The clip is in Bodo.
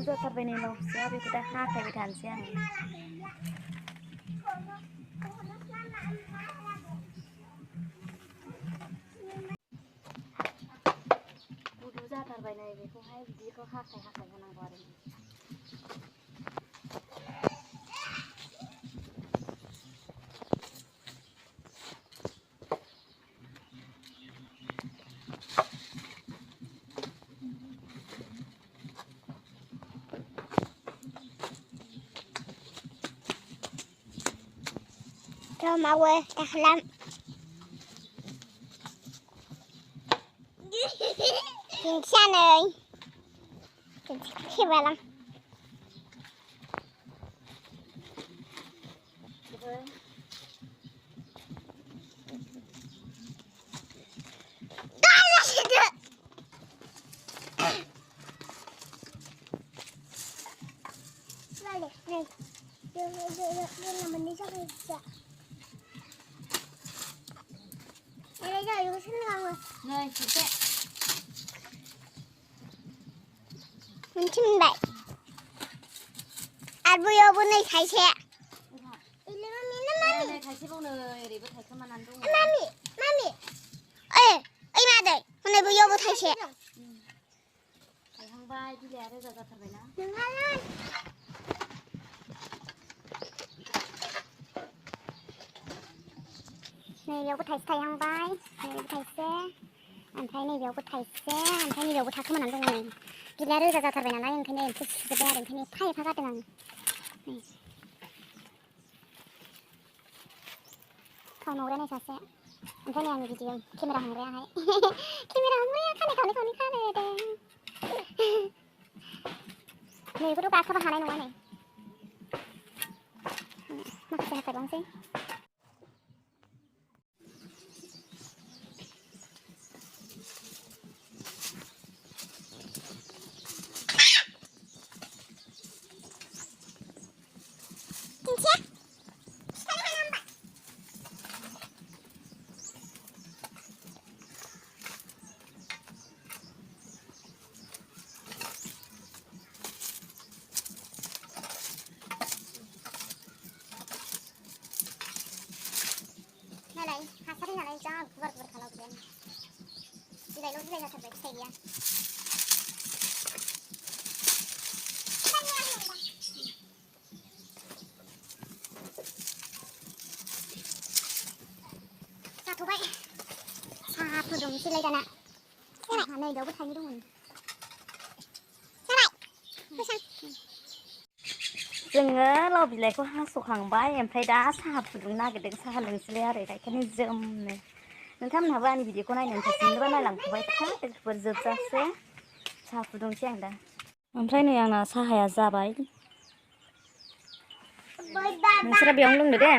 गुदु जाथारबाय नै लावसिया बेखौ दा हाखायबाय थानोसै आं गुदु जाथारबाय नै बेखौहाय बिदिखौ हाखाय होनांगौ आरो Rồi mà quê đặt lắm Nhìn xa này Nhìn xa về lắm Đây là gì được Đây này Đây là mình đi ra đây Đây là 이거 생각한 거. 네, 진짜. 문침대. 아부여 분을 잘 세. 네, 다시 보는 리브 달콤한 안 동네. 마미. 에, 이마들. 오늘 뭐 여보 잘 세. hàng đi lè đây giờ thật phải nè. Đừng ăn lên. Này 여보 다시 hàng vai. Này 여보 다시 세. 안 타이네 여보 다시 세. 안 타이네 여보 다 그만 안 동네. 길래를 가자 다 그냥 나는 그냥 부스스 배야 된 그냥 파이 파가 되는. 더 노래네 자세. 안 타이네 아니 비디오 카메라 한거야 해. 카메라 한거야 카네 돼. 네 그리고 아까 하나 놓네. 막 시작할 방식. này hạt sắt này cho vật thằng nào kia đi đây lúc đây là thật phải xì à cho thú vậy à thử dùng xin lấy ra nè cái này đâu có thành đúng không cái này cái sao जोङो लाव बिलाइखौ हास'खांबाय ओमफ्राय दा साहा फुदुंनो नागिरदों साहा लोंसैलाय आरो गाइखेरनि जोमनो नोंथांमोनहाबो आंनि भिडिअखौ नायनो इन्टारेस्टमोनबा नायलांफाबाय था लोगोफोर जोबजासे साहा फुदुंसै आं दा ओमफ्राय नै आंना साहाया जाबाय नोंसोरा बेयावनो लोंदो दे